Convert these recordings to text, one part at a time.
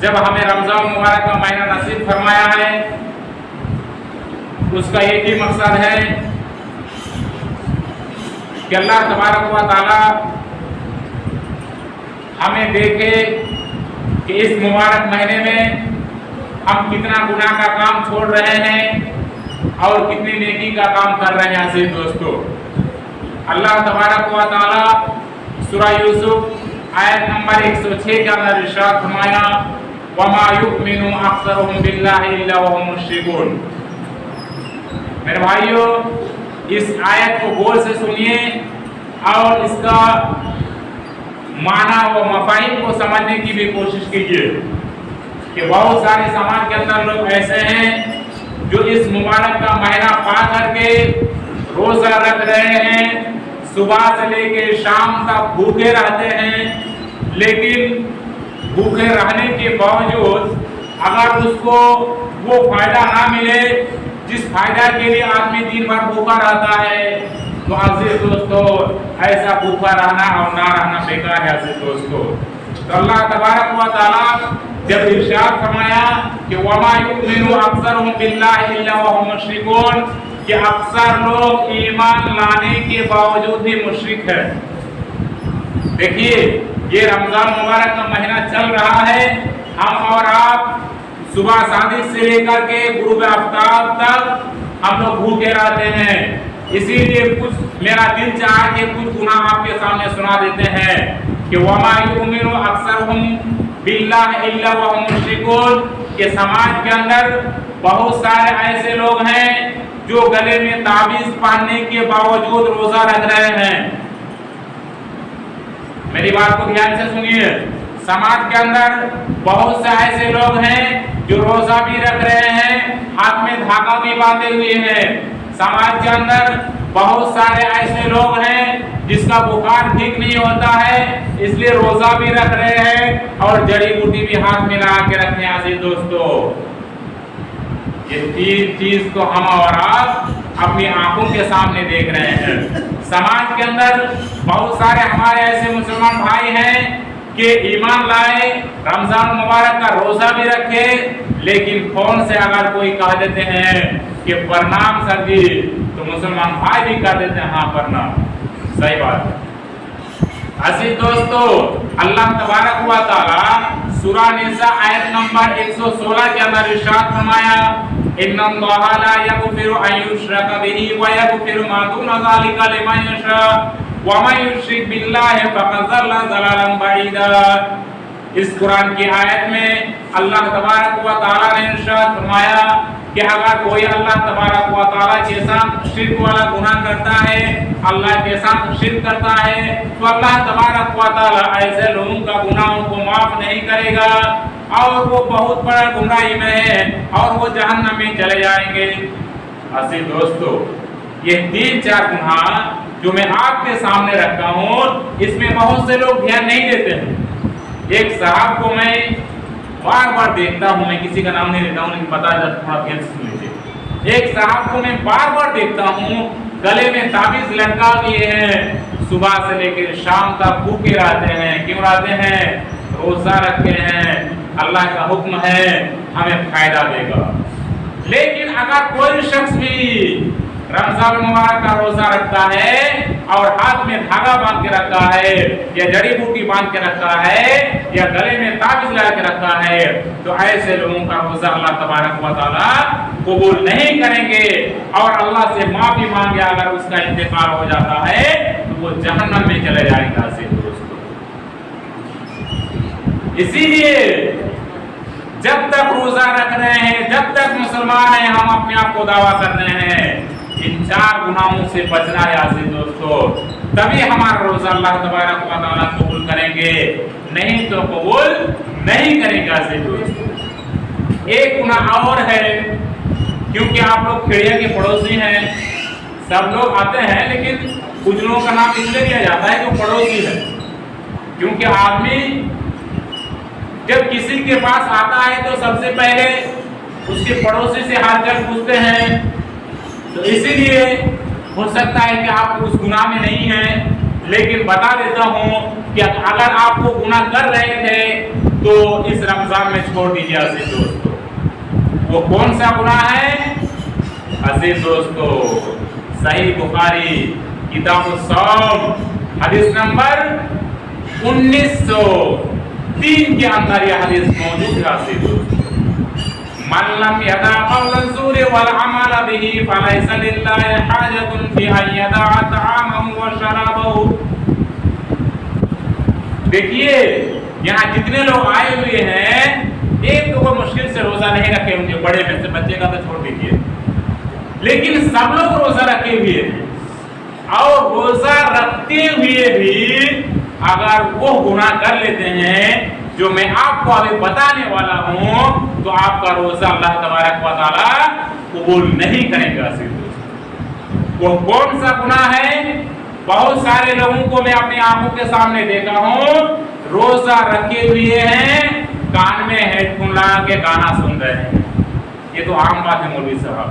जब हमें रमजान मुबारक का महीना नसीब फरमाया है, उसका एक ही मकसद है कि अल्लाह तबारक व तआला हमें देखे कि इस मुबारक महीने में हम कितना गुनाह का काम छोड़ रहे हैं और कितनी नेकी का काम कर रहे हैं। अजीज दोस्तों, अल्लाह तबारक व तआला सूरा यूसुफ आयत नंबर 106 के अंदर इरशाद फरमाया, वमा युमिनु अक्सरुहुम बिल्लाहि इल्ला वहुम मुश्रिकून। मेरे भाइयों, इस आयत को गौर से सुनिए और इसका माना व मफाहिम को समझने की भी कोशिश कीजिए कि बहुत सारे समाज के अंदर लोग ऐसे हैं जो इस मुबारक का महीना पा करके रोजा रख रहे हैं, सुबह से लेके शाम तक भूखे रहते हैं, लेकिन भूखे रहने के बावजूद अगर उसको वो फायदा ना मिले जिस फायदा के लिए आदमी दिन भर भूखा रहता है, तो अजीज दोस्तों ऐसा भूखा रहना और ना रहना बेकार है। अजीज दोस्तों, तो अल्लाह तबारक व तआला जब इरशाद फरमाया कि वमा युमिनु अक्सरुहुम बिल्लाहि इल्ला वहुम मुश्रिकून, कि अक्सर लोग ईमान लाने के बावजूद भी मुशरिक है। देखिए, ये रमजान मुबारक का महीना चल रहा है, हम और आप सुबह सादिक से लेकर के गुरूब आफ्ताब तक हम लोग भूखे रहते हैं। इसीलिए कुछ मेरा दिल चाहा कि कुछ गुनाह आपके सामने सुना देते हैं कि वमा युमिनु अक्सरुहुम बिल्लाहि इल्ला वहुम मुश्रिकून, के समाज के अंदर बहुत सारे ऐसे लोग हैं जो गले में ताबीज पहनने के बावजूद रोजा रख रहे हैं। मेरी बात को ध्यान से सुनिए, समाज के अंदर बहुत से ऐसे लोग हैं जो रोजा भी रख रहे हैं, हाथ में धागा भी बांधे हुए हैं। समाज के अंदर बहुत सारे ऐसे लोग हैं जिसका बुखार ठीक नहीं होता है, इसलिए रोजा भी रख रहे हैं और जड़ी बूटी भी हाथ में लगा के रखते हैं। अजीज दोस्तों, ये तीन चीज तो हम और आप अपनी आंखों के सामने देख रहे हैं। समाज के अंदर बहुत सारे हमारे ऐसे मुसलमान भाई हैं कि ईमान लाए, रमजान मुबारक का रोजा भी रखे, लेकिन फोन से अगर कोई कह देते हैं कि प्रणाम सर जी, तो मुसलमान भाई भी कह देते हैं हाँ प्रणाम। सही बात है। अजीज दोस्तों, अल्लाह तबारक व तआला सूरा निसा आयत नंबर 116 के अंदर इरशाद फरमाया, इन्नल्लाहा ला यगफिरु अन युश्रका बिही व यगफिरु मा दूना ज़ालिका लिमन यशा व मन युश्रिक बिल्लाहि फक़द ज़ल्ला ज़लालन बईदा। इस कुरान की आयत में अल्लाह तबारक व तआला ने इरशाद फरमाया कि अगर कोई अल्लाह तबारक व तआला के साथ शिर्क वाला गुनाह करता है, अल्लाह के साथ शिर्क करता है, तो अल्लाह तबारक व तआला ऐसे लोगों का गुनाहों को माफ नहीं करेगा और वो बहुत बड़ा गुमराही में है और वो जहन्नम में चले जाएंगे। अजीज दोस्तों, ये 3-4 गुनाह जो मैं आपके सामने रखा हूँ, इसमें बहुत से लोग ध्यान नहीं देते हैं। एक साहब को मैं बार बार देखता हूँ, मैं किसी का नाम नहीं लेता हूँ लेकिन बता जाता, थोड़ा ध्यान से सुन लीजिए। एक साहब को मैं बार बार देखता हूँ, गले में ताबीज लटका दिए हैं, सुबह से लेकर शाम तक भूखे रहते हैं। क्यों रहते हैं? रोजा रखते हैं, अल्लाह का हुक्म है हमें फायदा देगा। लेकिन अगर कोई शख्स भी रमजान मुबारक का रोजा रखता है और हाथ में धागा बांध के रखा है या जड़ी बूटी बांध के रखा है या गले में ताबीज लगा के रखा है, तो ऐसे लोगों का रोजा अल्लाह तबारक व तआला कबूल नहीं करेंगे और अल्लाह से माफी मांगे अगर उसका इंतकाल हो जाता है तो वो जहन्नम में चले जाएगा। दोस्तों, इसीलिए जब तक रोजा रख रहे हैं, जब तक मुसलमान हैं, हम अपने आप को दावा कर रहे हैं, इन 4 गुनाहों से बचना है। अजीज दोस्तों, तभी हमारा रोजा अल्लाह तबारक व तआला कबूल करेंगे, नहीं तो कबूल नहीं करेंगे। अजीज दोस्तों, एक गुनाह और है, क्योंकि आप लोग खिड़िया के पड़ोसी हैं, सब लोग आते हैं, लेकिन कुछ लोगों का नाम इसलिए दिया जाता है कि पड़ोसी है, क्योंकि आदमी जब किसी के पास आता है तो सबसे पहले उसके पड़ोसी से हालचाल पूछते हैं। तो इसीलिए हो सकता है कि आप उस गुनाह में नहीं हैं, लेकिन बता देता हूँ कि अगर आप वो गुनाह कर रहे थे تو اس رمضان میں چھوڑ دیجیے عزیز دوستو۔ وہ کون سا گناہ ہے عزیز دوستو؟ صحیح بخاری کتاب الصوم حدیث نمبر 1903 کے اندر یہ حدیث موجود ہے عزیز دوستو۔ من لم يدع قول الزور والعمل به فليس لله حاجة في أن يدع طعامه وشرابه۔ دیکھیے یہاں جتنے لوگ آئے ہوئے ہیں ایک تو وہ مشکل سے روزہ نہیں رکھے ہوں گے، بڑے میں سے بچے کا تو چھوڑ دیجیے، لیکن سب لوگ روزہ رکھے ہوئے ہیں، اور روزہ رکھتے ہوئے بھی اگر وہ گناہ کر لیتے ہیں جو میں آپ کو ابھی بتانے والا ہوں تو آپ کا روزہ اللہ تبارک و تعالی قبول نہیں کریں گا۔ وہ کون سا گناہ ہے؟ بہت سارے لوگوں کو میں اپنی آنکھوں کے سامنے دیکھا ہوں، روزہ رکھے ہوئے ہیں، کان میں ہیڈ فون لگا کے گانا سن رہے ہیں۔ یہ تو عام بات ہے مولوی صاحب،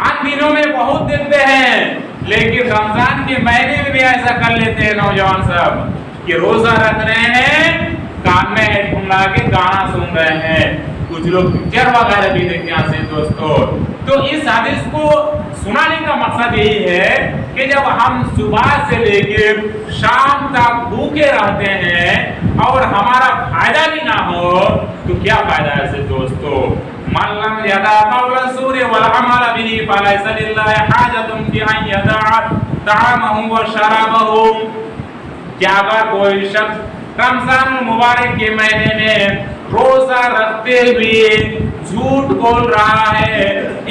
ان دنوں میں بہت دیکھتے ہیں، لیکن رمضان کے مہینے میں بھی ایسا کر لیتے ہیں نوجوان صاحب کہ روزہ رکھ رہے ہیں، کان میں ہیڈ فون لگا کے گانا سن رہے ہیں، کچھ لوگ پکچر وغیرہ بھی دیکھتے ہیں سے دوستو۔ تو اس حدیث کو سنانے کا مقصد یہی ہے کہ جب ہم صبح سے لے کے شام تک بھوکے رہتے ہیں اور ہمارا فائدہ بھی نہ ہو تو کیا فائدہ ہے سے دوستو؟ من لم يدع قول الزور والعمل به فليس لله حاجة في أن يدع طعامه وشرابه۔ کیا اگر کوئی شخص رمضان المبارک کے مہینے میں روزہ رکھتے ہوئے جھوٹ بول رہا ہے،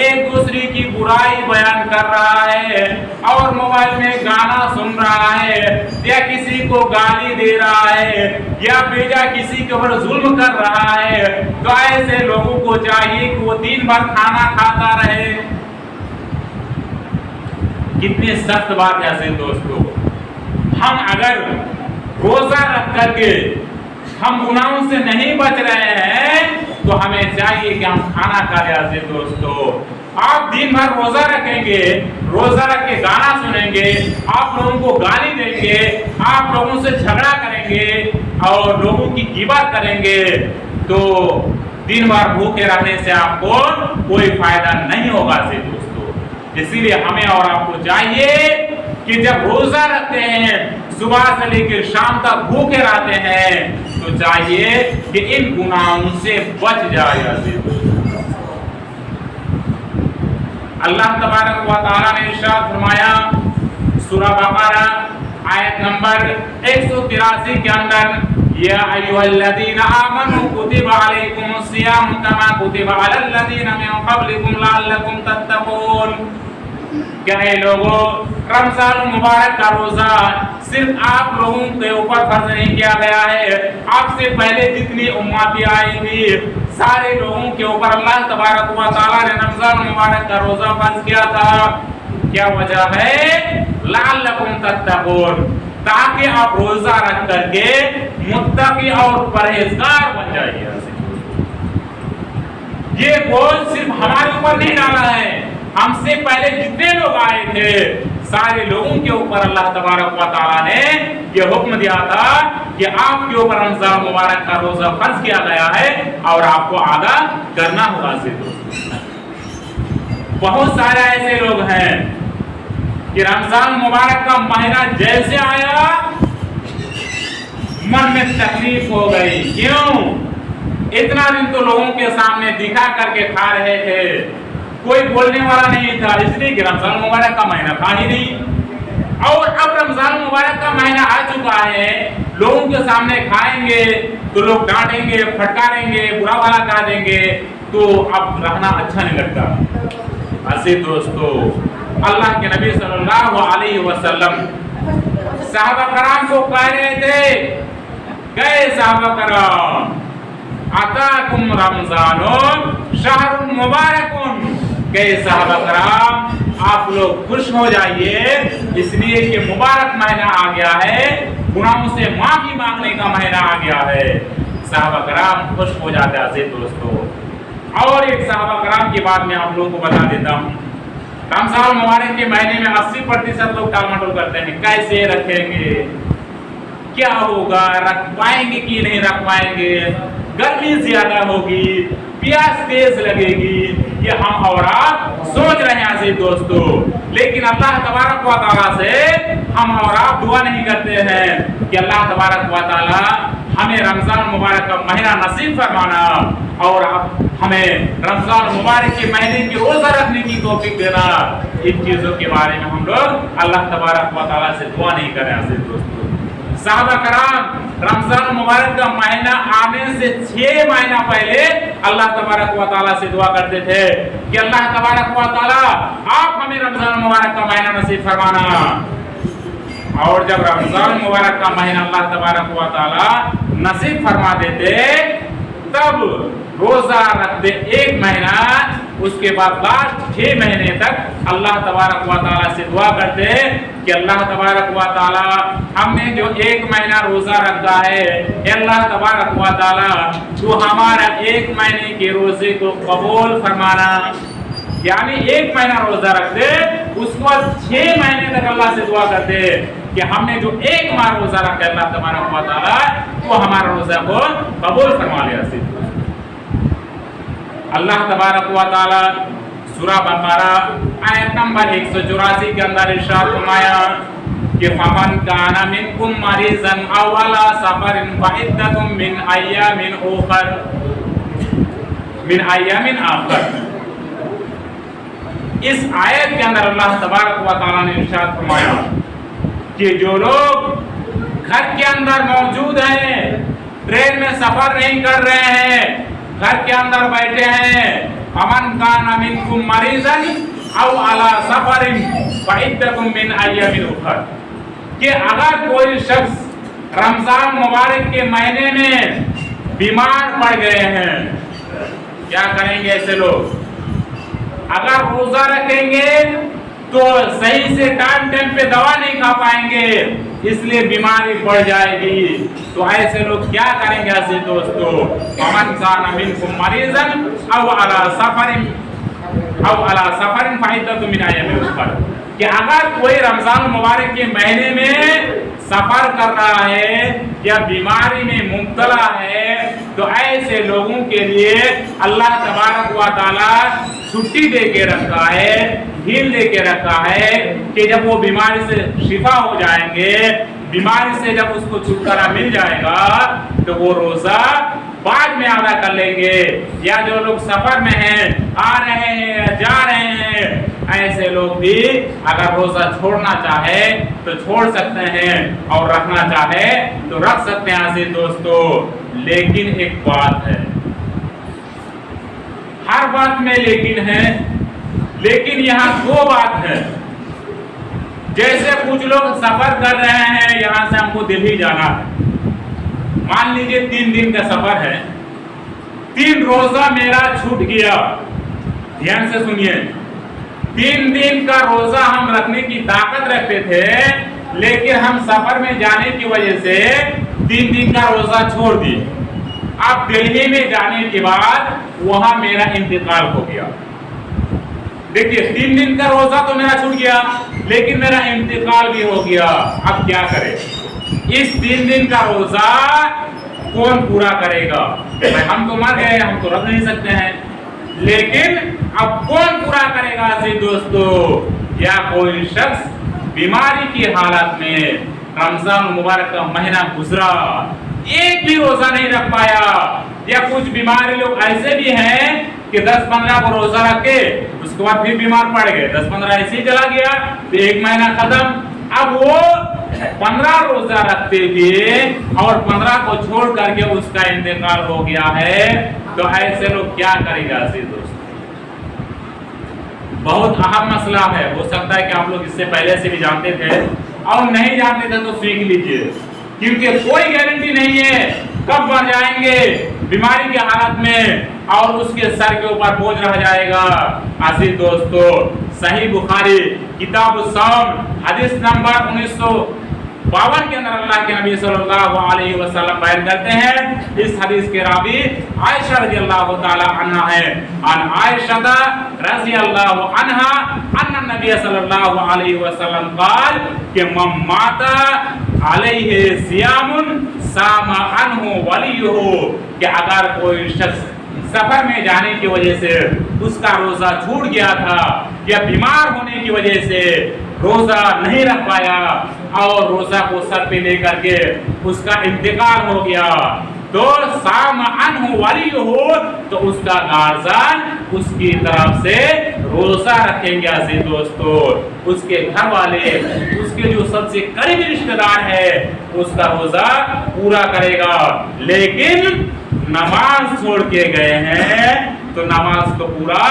ایک دوسرے کی برائی بیان کر رہا ہے، اور موبائل میں گانا سن رہا ہے، یا کسی کو گالی دے رہا ہے، یا بیجا کسی کے اوپر ظلم کر رہا ہے، تو ایسے لوگوں کو چاہیے کہ وہ دن بھر کھانا کھاتا رہے۔ کتنی سخت بات ہے ایسے دوستو۔ ہم اگر روزہ رکھ کر کے ہم گناہوں سے نہیں بچ رہے ہیں تو ہمیں چاہیے کہ ہم کھانا کھا لیں دوستو۔ آپ دن بھر روزہ رکھیں گے، روزہ رکھ کے گانا سنیں گے، آپ لوگوں کو گالی دیں گے، آپ لوگوں سے جھگڑا کریں گے اور لوگوں کی غیبت کریں گے، تو دن بھر بھوکے رہنے سے آپ کو کوئی فائدہ نہیں ہوگا دوستو۔ اسی لیے ہمیں اور آپ کو چاہیے کہ جب روزہ رکھتے ہیں، صبح سے لے کے شام تک بھوکے رہتے ہیں، تو چاہیے کہ ان گناہوں سے بچ جائے۔ اللہ تبارک و تعالیٰ نے ارشاد فرمایا سورہ بقرہ آیت نمبر 183 کے اندر، یا ایھا الذین آمنوا کتب علیکم الصیام کما کتب علی الذین من قبلکم لعلکم تتقون۔ کہ اے لوگوں، رمضان المبارک کا روزہ صرف آپ لوگوں کے اوپر فرض نہیں کیا گیا ہے، آپ سے پہلے جتنی امتی آئی تھی سارے لوگوں کے اوپر اللہ تبارک و تعالیٰ نے رمضان المبارک کا روزہ فرض کیا تھا۔ کیا وجہ ہے؟ لعلکم تتقون، تاکہ آپ روزہ رکھ کر کے متقی اور پرہیزگار بن جائیے۔ یہ بوجھ صرف ہمارے اوپر نہیں ڈالا ہے، ہم سے پہلے جتنے لوگ آئے تھے سارے لوگوں کے اوپر اللہ تبارک و تعالیٰ نے یہ حکم دیا تھا کہ آپ کے اوپر رمضان مبارک کا روزہ فرض کیا گیا ہے اور آپ کو ادا کرنا ہوگا۔ بہت سارے ایسے لوگ ہیں کہ رمضان مبارک کا مہینہ جیسے آیا من میں تکلیف ہو گئی، کیوں؟ اتنا دن تو لوگوں کے سامنے دکھا کر کے کھا رہے تھے، کوئی بولنے والا نہیں تھا، اس لیے کہ رمضان مبارک کا مہینہ تھا ہی نہیں، اور اب رمضان مبارک کا مہینہ آ چکا ہے، لوگوں کے سامنے کھائیں گے تو لوگ ڈانٹیں گے، پھٹکاریں گے، برا بھلا کہہ دیں گے، تو اب رہنا اچھا نہیں لگتا۔ ایسے دوستو، اللہ کے نبی صلی اللہ علیہ وسلم صحابہ کرام کو کہہ رہے تھے، گئے صحابہ کرام اتاکم رمضان شہر مبارک، گئے صحابہ کرام آپ لوگ خوش ہو جائیے، اس لیے کہ مبارک مہینہ آ گیا ہے، گناہوں سے معافی مانگنے کا مہینہ آ گیا ہے۔ صحابہ کرام خوش ہو جاتے ہیں دوستو۔ اور ایک صحابہ کرام کی بات میں آپ لوگوں کو بتا دیتا ہوں، رمضان مبارک کے مہینے میں 80% لوگ ٹال مٹول کرتے ہیں، کیسے رکھیں گے، क्या होगा, रख पाएंगे कि नहीं रख पाएंगे, गर्मी ज्यादा होगी, प्यास तेज लगेगी, ये हम और आप सोच रहे हैं ऐसे दोस्तों। लेकिन अल्लाह तबारक व तआला से हम और आप दुआ नहीं करते हैं कि अल्लाह तबारक व तआला हमें रमजान मुबारक का महीना नसीब फरमाना और हमें रमजान मुबारक के महीने की रोजा रखने की तौफीक देना। इन चीजों के बारे में हम लोग अल्लाह तबारक व तआला से दुआ नहीं कर रहे हैं दोस्तों। साहबा कराम रमजान मुबारक का महीना आने से 6 महीना पहले अल्लाह तबारक व तआला से दुआ करते थे कि अल्लाह तबारक व तआला आप हमें रमजान मुबारक का महीना नसीब फरमाना। और जब रमजान मुबारक का महीना अल्लाह तबारक व तआला नसीब फरमा देते तब रोजा रखते 1 महीना, उसके बाद लास्ट 6 महीने तक अल्लाह तबारक व तआला से दुआ करते कि अल्लाह तबारक व तआला हमने जो 1 महीना रोजा रखा है, अल्लाह तबारक व तआला तो हमारा 1 महीने के रोजे को कबूल फरमाना। यानी 1 महीना रोजा रखते, उसके बाद 6 महीने तक अल्लाह से दुआ करते कि हमने जो 1 माह रोजा रखा अल्लाह तबारक व तआला तो हमारा रोजा को कबूल फरमा लिया। अल्लाह तबारक व तआला सूरह बकरा आयत नंबर 184 के अंदर इरशाद फरमाया कि फमन काना मिनकुम मरीज़न अव अला सफरिन फइद्दतुम मिन अय्यामिन आखर। इस आयत के अंदर अल्लाह तबारक व तआला ने इरशाद फरमाया कि जो लोग घर के अंदर मौजूद हैं, ट्रेन में सफर नहीं कर रहे हैं, घर के अंदर बैठे हैं, अमन काना मिनकुम मरीज़न अव अला सफरिन फइद्दतुम मिन अय्यामिन उखर, कि अगर कोई शख्स रमजान मुबारक के महीने में बीमार पड़ गए हैं, क्या करेंगे ऐसे लोग? अगर रोजा रखेंगे तो सही से टाइम पे दवा नहीं खा पाएंगे, इसलिए बीमारी बढ़ जाएगी। तो ऐसे लोग क्या करेंगे ऐसे दोस्तों? अमन काना मिनकुम मरीज़न अव अला सफरिन फइद्दतुम मिन अय्यामिन उखर, कि अगर कोई रमजान मुबारक के महीने में सफर कर रहा है या बीमारी में मुब्तला है, तो ऐसे लोगों के लिए अल्लाह तबारक व तआला छुट्टी दे के रखा है, ढील दे के रखा है कि जब वो बीमारी से शिफा हो जाएंगे, बीमारी से जब उसको छुटकारा मिल जाएगा तो वो रोजा बाद में अदा कर लेंगे। या जो लोग सफर में हैं, आ रहे हैं, जा रहे हैं, ऐसे लोग भी अगर रोजा छोड़ना चाहे तो छोड़ सकते हैं और रखना चाहे तो रख सकते हैं ऐसे दोस्तों। लेकिन एक बात है, हर बात में लेकिन है, लेकिन यहाँ 2 बात है। जैसे कुछ लोग सफर कर रहे हैं, यहाँ से हमको दिल्ली जाना है, मान लीजिए 3 दिन का सफर है, 3 रोजा मेरा छूट गया। ध्यान से सुनिए, 3 दिन का रोजा हम रखने की ताकत रखते थे, लेकिन हम सफर में जाने की वजह से 3 दिन का रोजा छोड़ दिए। अब दिल्ली में जाने के बाद वहां मेरा इंतकाल हो गया। देखिए 3 दिन का रोजा तो मेरा छूट गया, लेकिन मेरा इंतकाल भी हो गया। अब क्या करें? इस 3 दिन का रोजा कौन पूरा करेगा? हम तो मर गए, हम तो रख नहीं सकते हैं, लेकिन अब कौन पूरा करेगा ऐसे दोस्तों? या कोई शख्स बीमारी की हालत में रमजान मुबारक का महीना गुजरा, एक भी रोजा नहीं रख पाया, या कुछ बीमारी लोग ऐसे भी हैं कि 10-15 को रोजा रखे, उसके बाद फिर बीमार पड़ गए, 10-15 ऐसे ही चला गया, तो 1 महीना खत्म। अब वो 15 रोजा रखते हुए और 15 को छोड़ करके उसका इंतकाल हो गया है, तो ऐसे लोग क्या करेगा ऐसे दोस्त? बहुत अहम मसला है। हो सकता है कि आप लोग इससे पहले से भी जानते थे, और नहीं जानते थे तो सीख लीजिए, क्योंकि कोई गारंटी नहीं है कब मर जाएंगे बीमारी की हालत में और उसके सर के ऊपर बोझ रह जाएगा। आसिफ दोस्तों, सही बुखारी किताब सौम हदीस नंबर 1952 के अंदर अल्लाह के नबी सल्लल्लाहु अलैहि वसल्लम बयान करते हैं। इस हदीस के रावी आयशा रज़ियल्लाहु ताला अन्हा है। अन आयशा रज़ियल्लाहु अन्हा अन्ना नबी सल्लल्लाहु अलैहि वसल्लम क़ाल कि मन माता अलैहि सियामुन सामा अन्हु वलियुहु, कि अगर कोई शख्स सफर में जाने की वजह से उसका रोजा छूट गया था या बीमार होने की वजह से रोजा नहीं रख पाया और रोजा को सर पे लेकर के उसका इंतकाल हो गया, तो साम अन्हु वलियुहु, तो उसका गार्जियन उसकी तरफ से रोजा रखेंगे। अजीज दोस्तों, उसके घर वाले, उसके जो सबसे करीबी रिश्तेदार है, उसका रोजा पूरा करेगा। लेकिन नमाज छोड़ के गए हैं तो नमाज को पूरा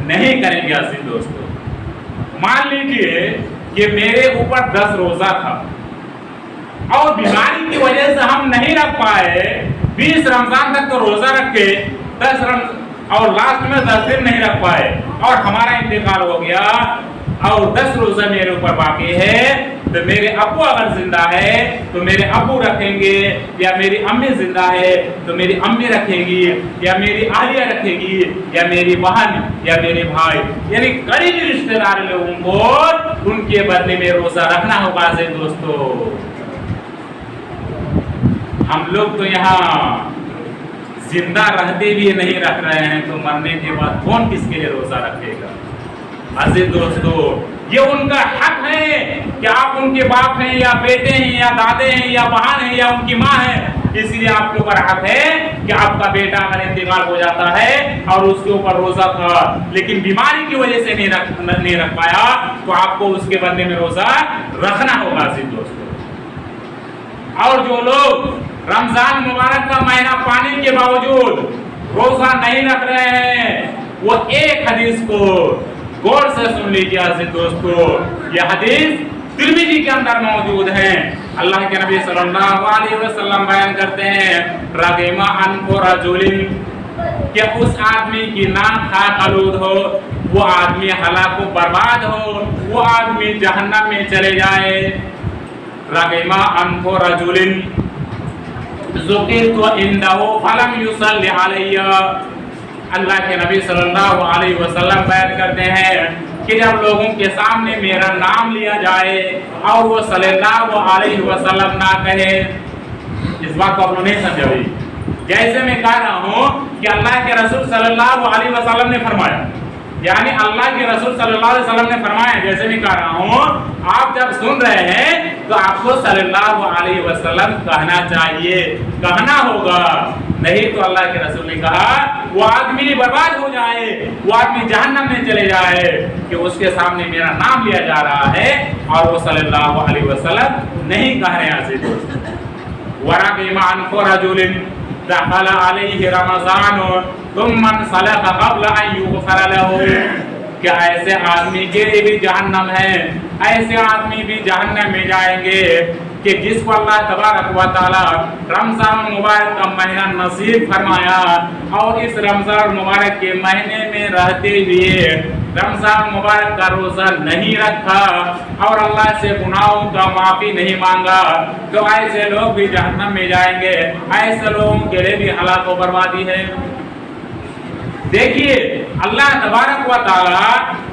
नहीं करेंगे। अजीज दोस्तों, मान लीजिए कि मेरे ऊपर 10 रोजा था और बीमारी की वजह से हम नहीं रख पाए, 20 रमजान तक तो रोजा रखे, 10 और लास्ट में 10 दिन नहीं रख पाए और हमारा इंतकाल हो गया और 10 रोजा मेरे ऊपर बाकी है, तो मेरे अब्बू अगर जिंदा है तो मेरे अब्बू रखेंगे, या मेरी अम्मी जिंदा है तो मेरी अम्मी रखेगी, या मेरी आलिया रखेगी, या मेरी बहन या मेरे भाई, यानी करीबी रिश्तेदार लोगों को उनके बदले में रोजा रखना होगा। से दोस्तों, हम लोग तो यहाँ जिंदा रहते भी नहीं रख रहे हैं, तो मरने के बाद कौन किसके लिए रोजा रखेगा। अजीज दोस्तों, ये उनका हक है कि आप उनके बाप हैं या बेटे हैं या दादे हैं या बहन हैं या उनकी माँ है, इसलिए आपके ऊपर हक है कि आपका बेटा अगर इंतकाल हो जाता है और उसके ऊपर रोजा था लेकिन बीमारी की वजह से नहीं रख पाया, तो आपको उसके बदले में रोजा रखना होगा। अजीज दोस्तों, और जो लोग रमजान मुबारक का महीना पाने के बावजूद रोजा नहीं रख रहे हैं, वो एक हदीस को गौर से सुन लीजिए। अजीज दोस्तों, यह हदीस तिरमिज़ी के अंदर मौजूद है। अल्लाह के नबी सल्लल्लाहु अलैहि वसल्लम बयान करते हैं, रग़िमा अनफु रजुलिन, कि उस आदमी की नाक खाक आलूद हो, वो आदमी हलाक बर्बाद हो, वो आदमी जहन्नम में चले जाए। रग़िमा अनफु रजुलिन ज़ुकिरतु इंदहु फलम युसल्लि अलैया। अल्लाह के नबी सल्लल्लाहु अलैहि वसल्लम बयान करते हैं कि जब लोगों के सामने मेरा नाम लिया जाए और वो सल्लल्लाहु अलैहि वसल्लम ना कहे, इस बात को आप लोग नहीं समझे भाई। जैसे मैं कह रहा हूँ कि अल्लाह के रसूल सल्लल्लाहु अलैहि वसल्लम ने फरमाया, यानी अल्लाह के रसूल सल्लल्लाहु अलैहि वसल्लम ने फरमाया, जैसे मैं कह रहा हूँ, आप जब सुन रहे हैं तो आपको सल्लल्लाहु अलैहि वसल्लम कहना चाहिए, कहना होगा। नहीं तो अल्लाह के रसूल ने कहा वो आदमी बर्बाद हो जाए, वो आदमी जहन्नम में चले जाए कि उसके सामने मेरा नाम लिया जा रहा है और वो सल्लल्लाहु अलैहि वसल्लम नहीं कह रहे हैं। वरग़िमा अनफु रजुलिन दख़ला अलैहि रमज़ान थुम्मा सलख़ क़ब्ल अन युग़फ़र लहू, क्या ऐसे आदमी के लिए भी जहन्नम है, ऐसे आदमी भी जहन्नम में जाएंगे कि जिसको अल्लाह तबारक व तआला रमजान मुबारक का महीना नसीब फरमाया और इस रमजान मुबारक के महीने में रहते हुए रमजान मुबारक का रोजा नहीं रखा और अल्लाह से गुनाहों का माफी नहीं मांगा, तो ऐसे लोग भी जहन्नम में जाएंगे। ऐसे लोगों के लिए भी हलाक व बर्बादी है। देखिए, अल्लाह तबारक व तआला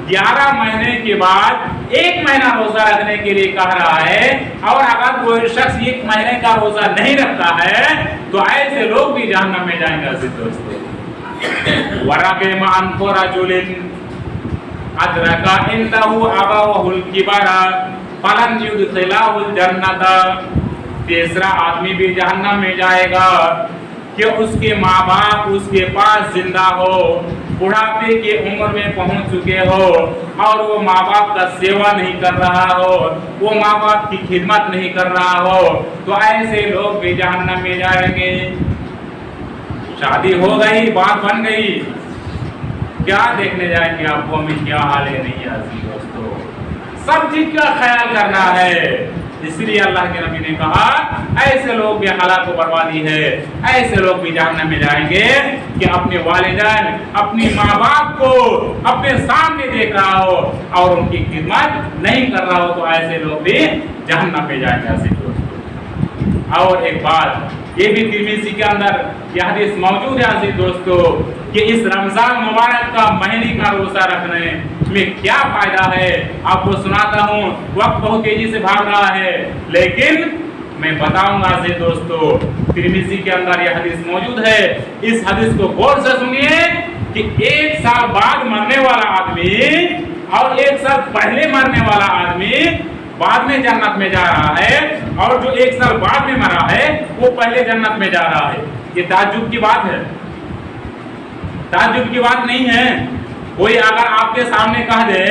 11 महीने के बाद 1 महीना रोजा रखने के लिए कह रहा है, और अगर कोई शख्स 1 महीने का रोजा नहीं रखता है तो ऐसे लोग भी जहन्नम में जाएंगे। दोस्तों, वरग़िमा अनफु रजुलिन अदरका इंदहु अबवाहुल किबरा फलन युदखिलहुल जन्नत, तीसरा आदमी भी जहन्नम में जाएगा कि उसके माँ बाप उसके पास जिंदा हो, बुढ़ापे की उम्र में पहुंच चुके हो और वो माँ बाप का सेवा नहीं कर रहा हो, वो माँ बाप की खिदमत नहीं कर रहा हो, तो ऐसे लोग भी जहन्नम में जाएंगे। शादी हो गई, बात बन गई, क्या देखने जाएंगे आपको में क्या हाल है नहीं है। दोस्तों, सब चीज का ख्याल करना है। इसलिए अल्लाह के नबी ने कहा ऐसे लोग भी हलाक व बर्बादी है, ऐसे लोग भी जहन्नम में जाएंगे कि अपने वालिदैन अपनी माँ बाप को अपने सामने देख रहा हो और उनकी खिदमत नहीं कर रहा हो, तो ऐसे लोग भी जहन्नम में जाएंगे। और एक बात ये भी तिरमिज़ी के अंदर यह हदीस मौजूद है अजीज दोस्तों, कि इस रमजान मुबारक का महीने का रोजा रखने में क्या फायदा है। आपको सुनाता हूँ, वक्त बहुत तेजी से भाग रहा है, लेकिन میں بتاؤں گا عزیز دوستو، ترمذی کے اندر یہ حدیث موجود ہے۔ اس حدیث کو غور سے سنیے کہ 1 سال بعد مرنے والا آدمی اور 1 سال پہلے مرنے والا آدمی بعد میں جنت میں جا رہا ہے، اور جو 1 سال بعد میں مرا ہے وہ پہلے جنت میں جا رہا ہے۔ یہ تعجب کی بات ہے، تعجب کی بات نہیں ہے۔ کوئی اگر آپ کے سامنے کہہ دے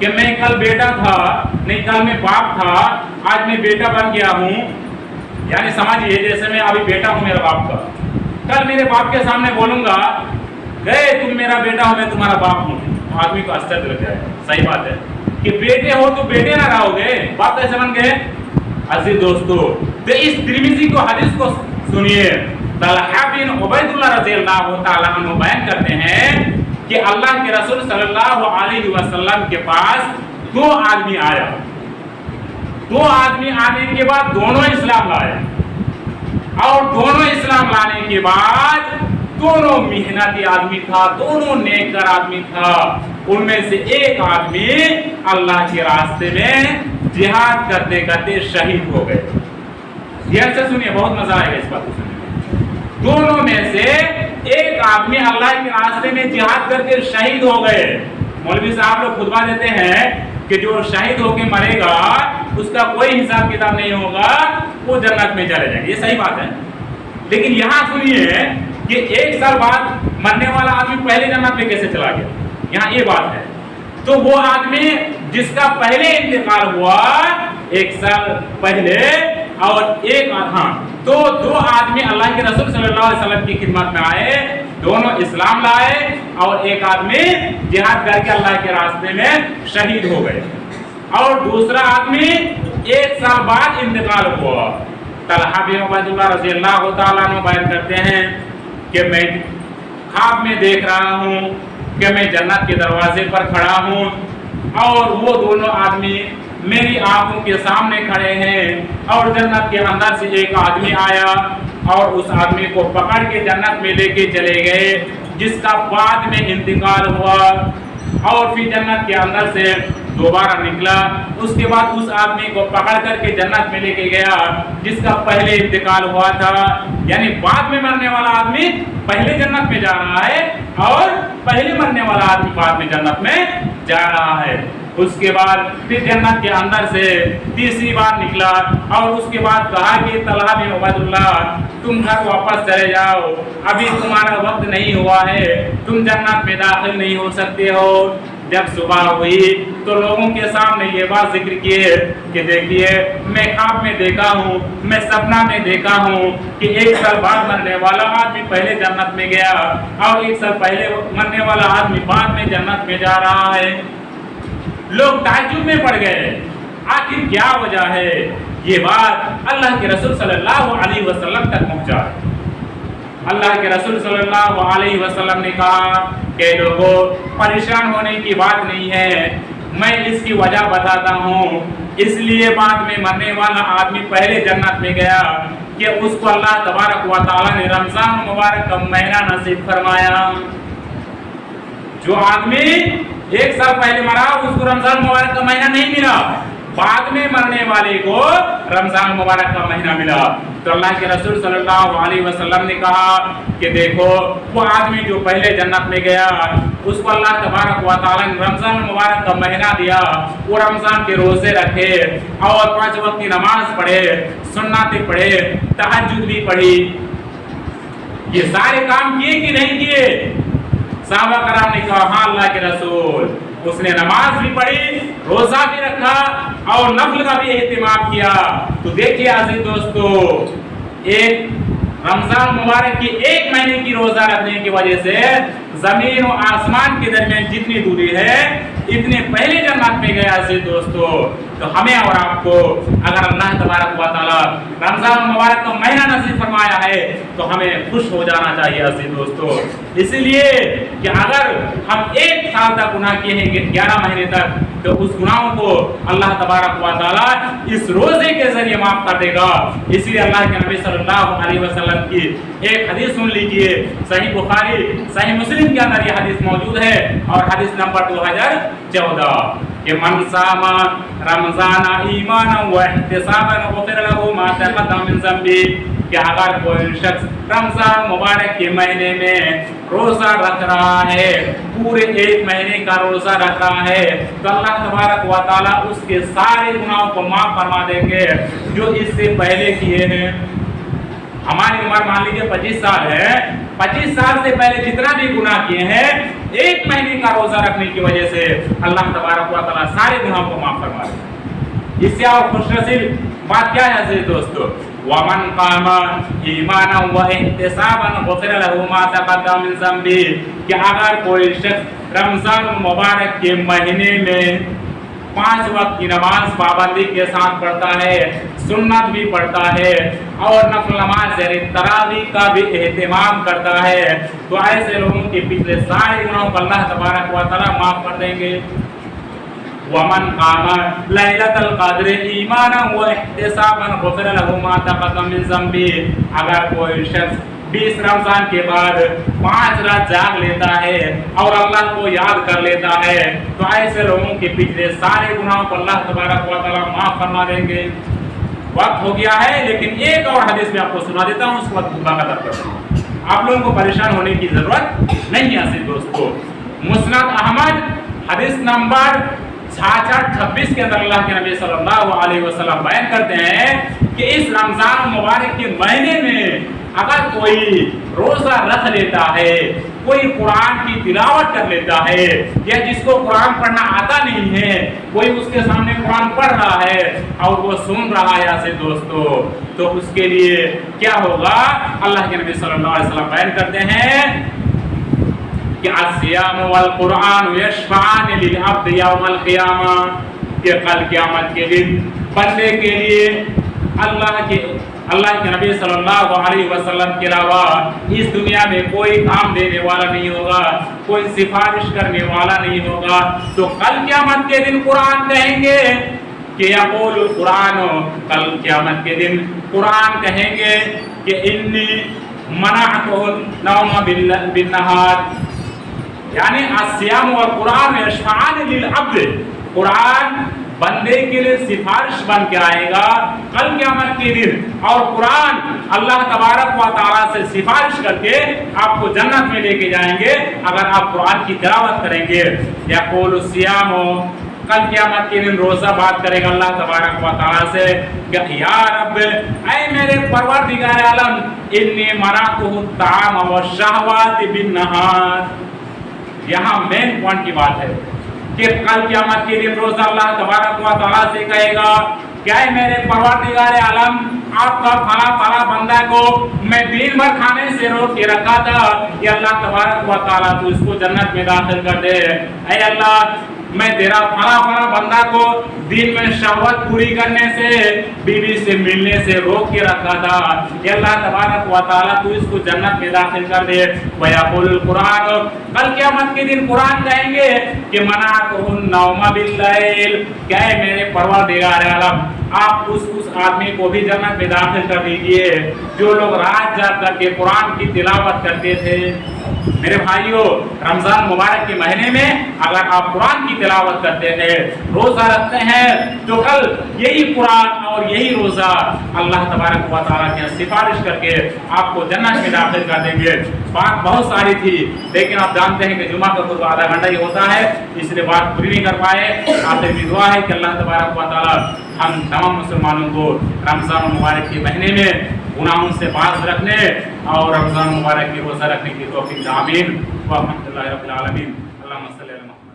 کہ میں کل بیٹا تھا، نہیں کل میں باپ تھا، آج میں بیٹا بن گیا ہوں، یعنی سمجھیے جیسے میں ابھی بیٹا ہوں میرے باپ کا، کل میرے باپ کے سامنے بولوں گا گئے تم میرا بیٹا ہو میں تمہارا باپ ہوں، آدمی کو آشچर्य لگ جائے۔ صحیح بات ہے کہ بیٹے ہو تو بیٹے نہ رہو گے، باپ کیسے بن گئے؟ عزیز دوستو، تو اس ترمذی کو حدیث کو سنیے۔ طلحہ بن عبید اللہ رضی اللہ تعالیٰ عنہ بیان کرتے ہیں کہ اللہ کے رسول صلی اللہ علیہ وسلم کے پاس 2 آدمی آیا، 2 آدمی آنے کے بعد دونوں اسلام لائے، اور دونوں اسلام لانے کے بعد دونوں محنتی آدمی تھا، دونوں نیکر آدمی تھا۔ ان میں سے ایک آدمی اللہ کے راستے میں جہاد کرتے کرتے شہید ہو گئے۔ دھیان سے سنیے، بہت مزہ آئے گا اس بات کو سننے میں۔ دونوں میں سے ایک آدمی اللہ کے راستے میں جہاد کر کے شہید ہو گئے۔ مولوی صاحب لوگ خطبہ دیتے ہیں کہ جو شہید ہو کے مرے گا اس کا کوئی حساب کتاب نہیں ہوگا، وہ جنت میں چلے جائیں گے، یہ صحیح بات ہے۔ لیکن یہاں سنیے کہ 1 سال بعد مرنے والا آدمی پہلے جنت میں کیسے چلا گیا، یہاں یہ بات ہے۔ تو وہ آدمی جس کا پہلے انتقال ہوا 1 سال پہلے، اور تو 2 آدمی اللہ کے رسول صلی اللہ علیہ وسلم کی خدمت میں آئے، دونوں اسلام لائے، اور ایک آدمی جہاد کر کے اللہ کے راستے میں شہید ہو گئے، اور دوسرا آدمی 1 سال بعد انتقال ہوا۔ طلحہ بن عبید اللہ رضی اللہ تعالیٰ عنہ بیان کرتے ہیں کہ میں خواب میں دیکھ رہا ہوں کہ میں جنت کے دروازے پر کھڑا ہوں، اور وہ دونوں آدمی میری آنکھوں کے سامنے کھڑے ہیں، اور جنت کے اندر سے ایک آدمی آیا اور اس آدمی کو پکڑ کے جنت میں لے کے چلے گئے، جس کا بعد میں انتقال ہوا، اور پھر جنت کے اندر سے دوبارہ نکلا۔ اس کے بعد اس آدمی کو پکڑ کر کے جنت میں لے کے گیا جس کا پہلے انتقال ہوا تھا، یعنی بعد میں مرنے والا آدمی پہلے جنت میں جا رہا ہے، اور پہلے مرنے والا آدمی بعد میں جنت میں جا رہا ہے۔ اس کے بعد پھر جنت کے اندر سے تیسری بار نکلا، اور اس کے بعد کہا کہ طلحہ بن عبید اللہ تم گھر واپس چلے جاؤ، ابھی تمہارا وقت نہیں ہوا ہے، تم جنت میں داخل نہیں ہو سکتے ہو۔ جب صبح ہوئی تو لوگوں کے سامنے یہ بات ذکر کیے کہ دیکھیے میں خواب میں دیکھا ہوں، میں سپنا میں دیکھا ہوں کہ 1 سال بعد مرنے والا آدمی پہلے جنت میں گیا، اور 1 سال پہلے مرنے والا آدمی بعد میں جنت میں جا رہا ہے۔ لوگ تعجب میں پڑ گئے، آخر کیا وجہ ہے؟ یہ بات اللہ کے رسول صلی اللہ علیہ وسلم تک پہنچا۔ اللہ کے رسول صلی اللہ علیہ وسلم نے کہا کہ لوگوں پریشان ہونے کی بات نہیں ہے، میں اس کی وجہ بتاتا ہوں۔ اس لیے بعد میں مرنے والا آدمی پہلے جنت میں گیا کہ اس کو اللہ تبارک و تعالی نے رمضان مبارک کا مہینہ نصیب فرمایا۔ جو آدمی 1 سال پہلے مرا اس کو رمضان مبارک کا مہینہ نہیں ملا، بعد میں مرنے والے کو رمضان مبارک کا مہینہ ملا۔ تو اللہ کے رسول صلی اللہ علیہ وسلم نے کہا کہ دیکھو وہ آدمی جو پہلے جنت میں گیا اس کو اللہ تبارک و تعالی نے رمضان مبارک کا مہینہ دیا، وہ رمضان کے روزے رکھے، اور 5 وقت کی نماز پڑھے، سنتیں پڑھے، تہجد بھی پڑھی۔ یہ سارے کام کیے کہ نہیں کیے؟ صحابہ کرام نے کہا ہاں اللہ کے رسول، اس نے نماز بھی پڑھی، روزہ بھی رکھا، اور نفل کا بھی اہتمام کیا۔ تو دیکھیے عزیز دوستو، ایک رمضان مبارک کی 1 مہینے کی روزہ رکھنے کی وجہ سے زمین و آسمان کے درمیان جتنی دوری ہے اتنے پہلے جنت میں گیا عزیز دوستو۔ تو ہمیں اور آپ کو اگر اللہ تبارک و تعالی رمضان مبارک کا مہینہ نصیب فرمایا ہے تو ہمیں خوش ہو جانا چاہیے عزیز دوستو، اس لیے کہ اگر ہم 1 سال تک گناہ کیے ہیں 11 مہینے تک، تو اس گناہوں کو اللہ تبارک و تعالی اس روزے کے ذریعے معاف کر دے گا۔ اس لیے اللہ کے نبی صلی اللہ علیہ وسلم کی ایک حدیث سن لیجئے، صحیح بخاری صحیح مسلم کے اندر یہ حدیث موجود ہے، اور حدیث نمبر 2014۔ کہ من صام رمضان ایمانا و احتسابا غفر له ما تقدم من ذنبه، کہ اگر کوئی شخص رمضان مبارک کے مہینے میں روزہ رکھ رہا ہے، پورے ایک مہینے کا روزہ رکھ رہا ہے، تو اللہ تبارک و تعالیٰ اس کے سارے گناہوں کو معاف فرما دیں گے جو اس سے پہلے کیے ہیں۔ ہماری عمر مان لیجیے 25 سال ہے، 25 سال سے پہلے جتنا بھی گناہ کیے ہیں، ایک مہینے کا روزہ رکھنے کی وجہ سے اللہ تبارک و تعالیٰ سارے گناہوں کو معاف فرما دیں گے۔ اس سے اور خوش نصیب بات کیا ہے عزیز دوستو؟ وَمَنْ قَامَ ایمانا وَاحْتِسَابًا غُفِرَ لَهُ مَا تَقَدَّمَ مِنْ ذَنبِهِ، کہ اگر کوئی شخص رمضان مبارک کے مہینے میں 5 وقت کی نماز پابندی کے ساتھ پڑھتا ہے، سنت بھی پڑھتا ہے اور نفل نماز یعنی تراویح کا بھی اہتمام کرتا ہے، تو ایسے لوگوں کے پچھلے سارے گناہوں کو اللہ تبارک و تعالیٰ معاف کر دیں گے۔ وَمَنْ قَامَ لَيْلَةَ الْقَدْرِ ایمانا وَاحْتِسَابًا غُفِرَ لَهُ مَا تَقَدَّمَ مِنْ ذَنبِهِ، اگر کوئی شخص 20 رمضان کے بعد 5 رات جاگ لیتا ہے اور اللہ کو یاد کر لیتا ہے، تو ایسے لوگوں کے پچھلے سارے گناہوں کو اللہ تبارک و تعالیٰ معاف فرما دیں گے۔ وقت ہو گیا ہے، لیکن ایک اور حدیث میں آپ کو سنا دیتا ہوں، اس کے بعد خطبہ ختم کرتا ہوں۔ آپ لوگوں کو پریشان ہونے کی ضرورت نہیں ہے عزیز دوستو۔ مسند احمد حدیث نمبر 6626 کے اندر اللہ کے نبی صلی اللہ علیہ وسلم بیان کرتے ہیں کہ اس رمضان مبارک کے مہینے میں اگر کوئی روزہ رکھ لیتا ہے، کوئی قرآن کی تلاوت کر لیتا ہے، یا جس کو قرآن پڑھنا آتا نہیں ہے، کوئی اس کے سامنے قرآن پڑھ رہا ہے اور وہ سن رہا ہے ایسے دوستو، تو اس کے لیے کیا ہوگا؟ اللہ کے نبی صلی اللہ علیہ وسلم بیان کرتے ہیں کہ الصیام والقرآن یشفعان للعبد یوم القیامہ، کہ کل قیامت کے دن بندے کے لیے اللہ کے نبی صلی اللہ علیہ وسلم کے علاوہ اس دنیا میں کوئی کام دینے والا نہیں ہوگا، کوئی سفارش کرنے والا نہیں ہوگا۔ تو کل قیامت کے دن قرآن کہیں گے کہ یقول القرآن، کل قیامت کے دن قرآن کہیں گے کہ انی منعت النوم بالنہار، یعنی الصیام والقرآن یشفعان للعبد، قرآن بندے کے لیے سفارش بن کے آئے گا کل قیامت کے دن، اور قرآن اللہ تبارک و تعالیٰ سے سفارش کر کے آپ کو جنت میں لے کے جائیں گے اگر آپ قرآن کی تلاوت کریں گے۔ یقول الصیام، کل قیامت کے دن روزہ بات کرے گا اللہ تبارک و تعالیٰ سے کہ یا رب، اے میرے پروردگار عالم، انی منعت الطعام والشہوات بالنہار۔ یہاں مین پوائنٹ کی بات ہے کہ کل قیامت کے دن روزہ اللہ تبارک و تعالیٰ سے کہے گا کہ اے میرے پروردگار عالم، آپ کا فلاں بندہ کو میں دن بھر کھانے سے روک کے رکھا تھا، کہ اللہ تبارک و تعالیٰ تو اس کو جنت میں داخل کر دے۔ اے اللہ، میں تیرا فلاں بندہ کو دن میں شہوت پوری کرنے سے، بیوی سے ملنے سے روک کے رکھا تھا، کہ اللہ تبارک و تعالیٰ تو اس کو جنت میں داخل کر دے۔ وَيَقُولُ الْقُرْآنُ، کل قیامت کے دن قرآن کہیں گے کہ مَنَعْتُهُ النَّوْمَ بِاللَّيْلِ، کہ اے میرے پروردگار عالم، آپ اس آدمی کو بھی جنت میں داخل کر دیجئے جو لوگ رات جاگ کر کے قرآن کی تلاوت کرتے تھے۔ میرے بھائیوں، رمضان مبارک کے مہینے میں اگر آپ قرآن کی تلاوت کرتے ہیں، روزہ رکھتے ہیں، تو کل یہی قرآن اور یہی روزہ اللہ تبارک و تعالیٰ کی سفارش کر کے آپ کو جنت میں داخل کر دیں گے۔ بات بہت ساری تھی، لیکن آپ جانتے ہیں کہ جمعہ کا خطبہ آدھا گھنٹہ ہی ہوتا ہے، اس لیے بات پوری نہیں کر پائے۔ آپ سے بھی دعا ہے کہ اللہ تبارک و تعالیٰ ہم تمام مسلمانوں کو رمضان مبارک کے مہینے میں گناہوں سے باز رکھنے اور رمضان مبارک کی روزہ رکھنے کی توفیق دے۔ آمین۔ وَالْحَمْدُ لِلَّهِ رَبِّ الْعَالَمِينَ۔ اللهم صل على محمد۔